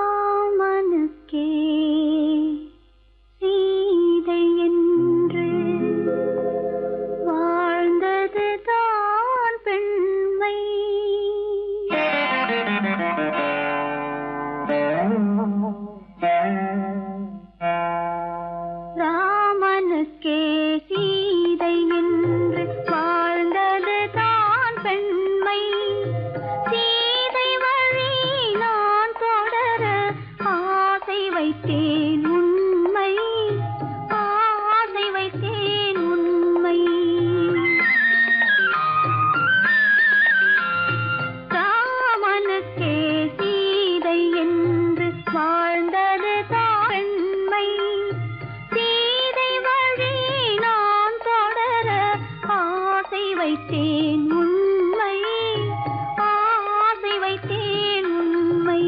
ராமனுக்கே சீதை என்று வாழ்ந்தது தான் பெண்மை. ராமனுக்கே சீதை என்று வாழ்ந்தது தான் பெண்மை. சீதை வழி நான் தொடர ஆசை வைத்தேன் உண்மை, ஆசை வைத்தேன் உண்மை. ராமனுக்கே சீதை என்று வாழ்ந்தது தான் பெண்மை. சீதை வழி நான் தொடர ஆசை வைத்தேன் உண்மை, ஆசை வைத்தேன் உண்மை.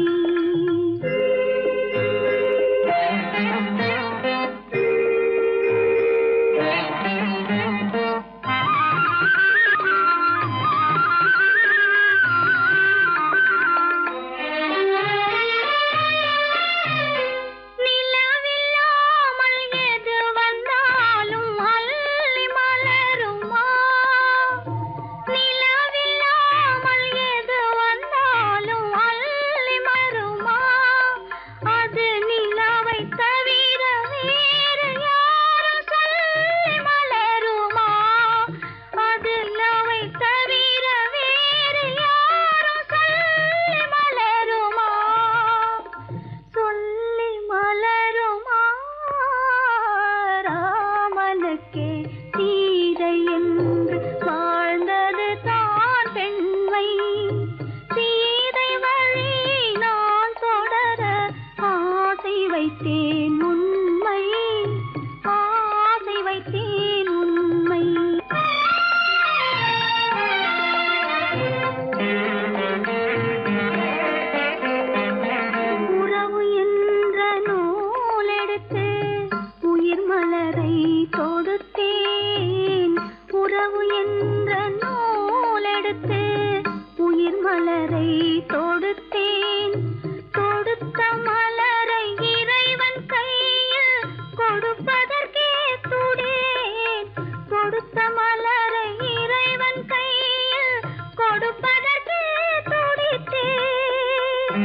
கொடுத்தேன். கொடுத்த மலரை இறைவன் கையில் கொடுப்பதற்கே துடித்தேன். கொடுத்த மலரை இறைவன் கையில் கொடுப்பதற்கே துடித்தேன்.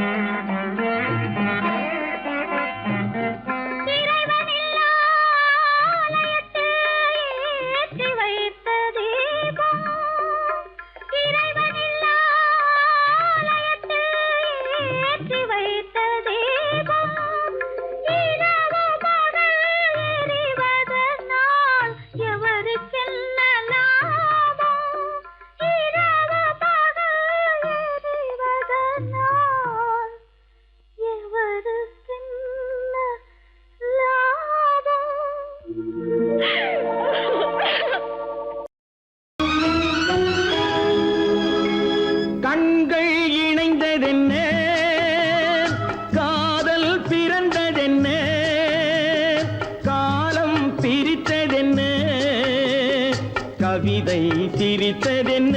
இறைவனில்லா ஆலயத்தில் ஏற்றி வைத்த தீபம். இறைவனில்லா ஆலயத்தில் ஏற்றி வைத்த தீபம். இரவு பகல் எரிவதனால் எவருக்கென்ன லாபம்? இரவு பகல் எரிவதனால் எவருக்கென்ன லாபம்?
கண்கள் இணைந்ததென்ன, காதல் பிறந்ததென்ன, காலம் பிரித்ததென்ன, கவிதை சிரித்ததென்ன.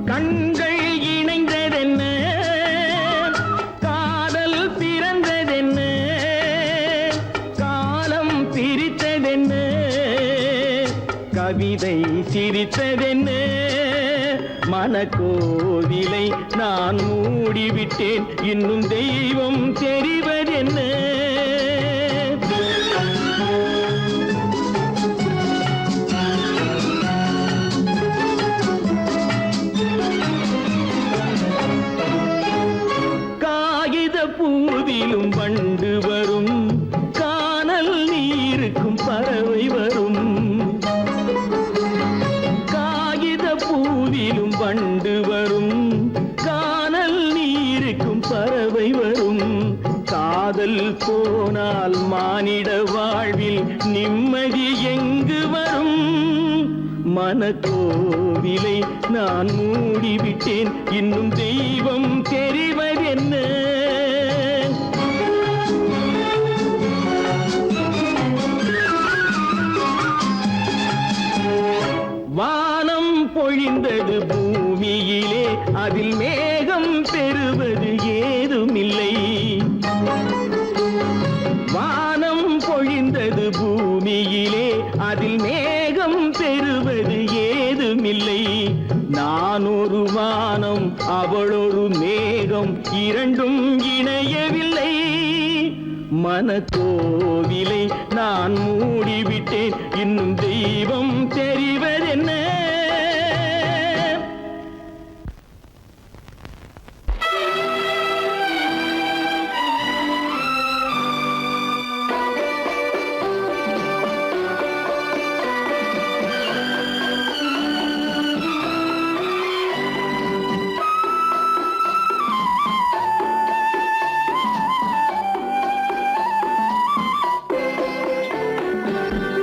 கண்கள் இணைந்ததென்ன, காதல் பிறந்ததென்ன, காலம் பிரித்ததென்ன, கவிதை சிரித்ததென்ன. மனக்கோவிலை நான் மூடிவிட்டேன், இன்னும் தெய்வம் தெரிவதென்ன. காகித பூவிலும் வண்டு வரும், கானல் நீருக்கும் பறவை வரும். காகித பூவிலும் வண்டு வரும், கானல் நீருக்கும் பறவை வரும். காதல் போனால் மானிட வாழ்வில் நிம்மதி எங்கு வரும்? மனக்கோவிலை நான் மூடிவிட்டேன், இன்னும் தெய்வம் தெரிவதென்ன. வானம் பொழிந்தது பூமியிலே, அதில் மேகம் பெறுவது ஏதுமில்லை. வானம் பொழிந்தது பூமியிலே, அதில் மேகம் பெறுவது ஏதுமில்லை. நான் ஒரு வானம், அவளொரு மேகம், இரண்டும் இணையவில்லை. மனக்கோவிலை நான் மூடிவிட்டேன், இன்னும் தெய்வம் தெரிவதென்ன.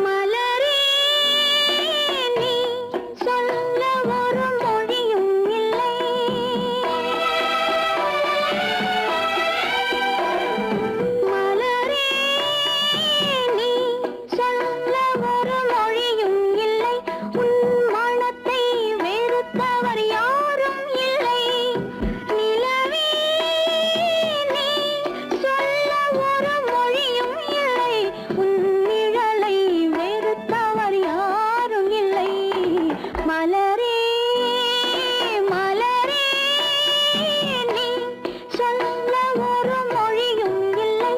மலரே நீ சொல்ல ஒரு மொழியும் இல்லை. மலரே நீ சொல்ல ஒரு மொழியும் இல்லை. உன் மனத்தை வெறுத்தவர் யாரும் இல்லை. நிலவே நீ சொல்ல ஒரு மொழியும் இல்லை. உன் நிழலை வெறுத்தவர் யாரும் இல்லை. மலரே மலரே நீ சொல்ல ஒரு மொழியும் இல்லை.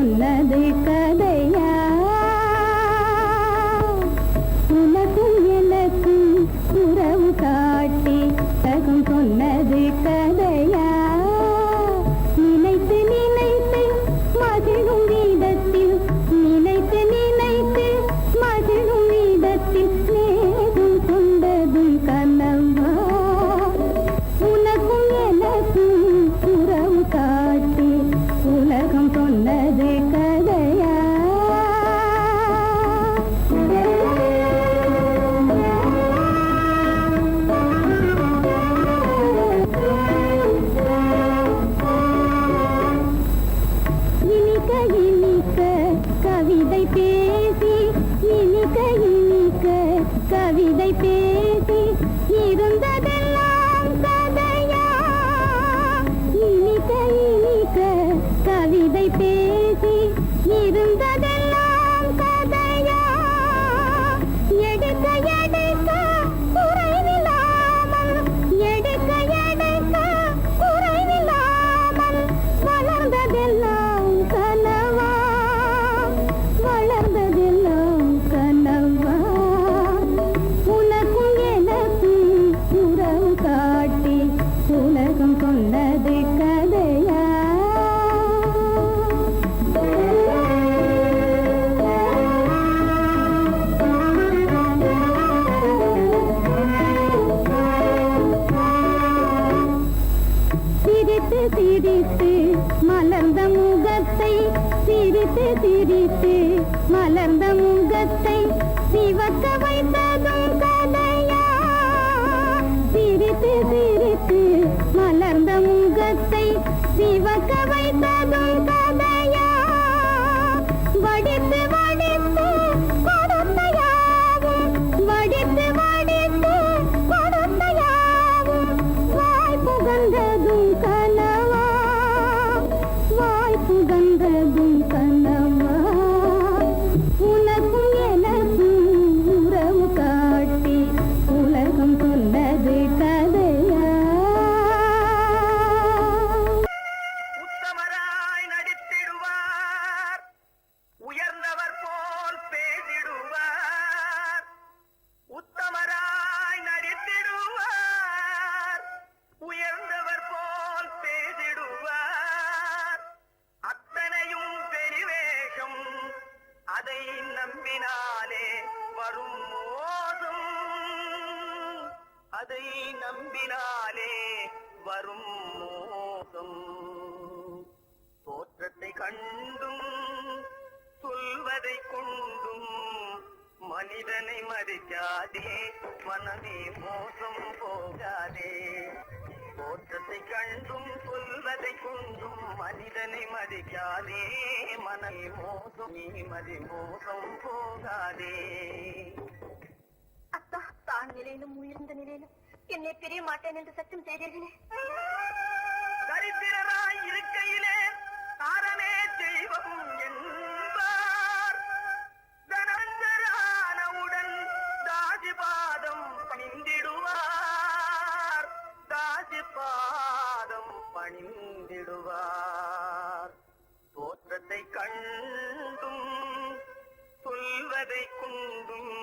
சொன்னது கதையா உனக்கும் எனக்கும் உறவு காட்டி உலகம் சொன்னது கதையா நினைத்து நினைத்து மகிழும் வீதத்தில் நினைத்து நினைத்து மகிழும் வீதத்தில் நேரும் கொண்டதும் கனவா உனக்கும் எனக்கும் உறவு காட்டி உலகம் சொன்னது கதையா இனிக்க இனிக்க கவிதை பேசி இனிக்க இனிக்க கவிதை பேசி இருந்ததெல்லாம் கதையா இனிக்க இனிக்க கவிதை பேசி இருந்ததெல்லாம் கதையா எடுக்க எடுக்க குறைவில்லாமல் எடுக்க எடுக்க குறைவில்லாமல் வளர்ந்ததெல்லாம் கனவா வளர்ந்ததெல்லாம் கனவா உனக்கும் எனக்கும் உறவு காட்டி உலகம் சொன்னது கதையா சிரித்து சிரித்து மலர்ந்த முகத்தை சிரித்து சிரித்து மலர்ந்த முகத்தை சிவக்க வைத்ததும் கதையா சிரித்து சிரித்து மலர்ந்த முகத்தை சிவக்க வைத்ததும் கதையா வடித்து வடித்து கொடுத்தையாவும் வடித்து வடித்து கொடுத்தையாவும் வாய் புகழ்ந்ததும் கனவா வாய் புகழ்ந்ததும் கனவா உனக்கும் எனக்கும் உறவு காட்டி உலகம் சொன்னது கதையா
உத்தமராய் நடித்திடுவார் உயர்ந்தவர் போல் பேசிடுவார் உத்தமராய் நடித்திடுவார் உயர்ந்தவர் போல் பேசிடுவார் அத்தனையும் பெரிவேஷம் அதை நம்பினாலே வரும் மோசம் அதை நம்பினாலே வரும் மோசம் தோற்றத்தை கண்டும் சொல்வதை கொண்டும் மனிதனை மதிக்காதே மனமே மோசம் போகாதே தோற்றத்தை கண்டும் சொல்வதை கொண்டும் மனிதனை மதிக்காதே மனமே மோசம் நீ மதி மோசம் போகாதே
அத்தா தான் நிலையிலும் உயர்ந்த நிலையிலும் என்னை பிரிய மாட்டேன் என்று சத்தியம் செய்தீர்களே
தரித்திரராய் இருக்கையிலே தாரமே தெய்வம் என்பார் தனஞ்சரானவுடன் தாசிபாதம் பணிந்திடுவார் தாசிபாதம் பணிந்திடுவார் தோற்றத்தை கண்டும் சொல்வதை கொண்டும்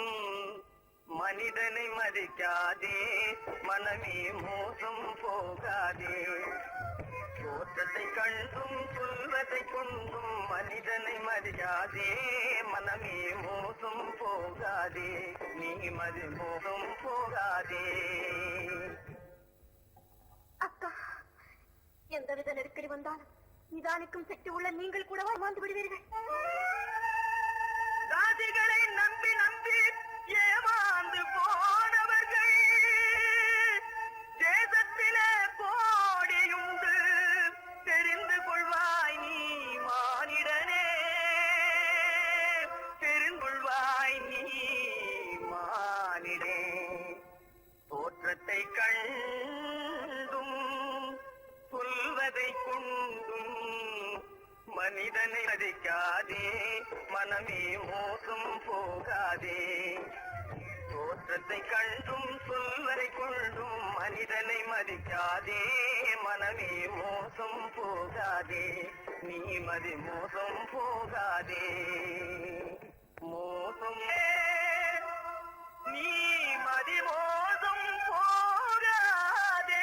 மனிதனை மதிக்காதே மனமே மோசம் போகாதே தோற்றத்தை கண்டும் சொல்வதை கொண்டும் மனிதனை மதிக்காதே மனமே மோசம் போகாதே நீ மதி மோசம் போகாதே
அக்கா எந்தவித நெருக்கடி வந்தாலும் நிதானிக்கும் சக்தி உள்ள நீங்கள் கூடவா மாந்து விடுவீர்கள்
தாதிகளை நம்பி நம்பி ஏமாந்து போனவர்கள் தேசத்திலே கோடியுண்டு தெரிந்து கொள்வாய் நீ மானிடனே தெரிந்து கொள்வாய் நீ மானிடே தோற்றத்தை கண்டும் சொல்வதை கொண்டும் மனிதனை மதிக்காதே மனமே மோசம் போகாதே தோற்றத்தை கண்டும் சொல்வதை கொண்டும் மனிதனை மதிக்காதே மனமே மோசம் போகாதே நீ மதி மோசம் போகாதே மோசம் நீ மதி மோசம் போகாதே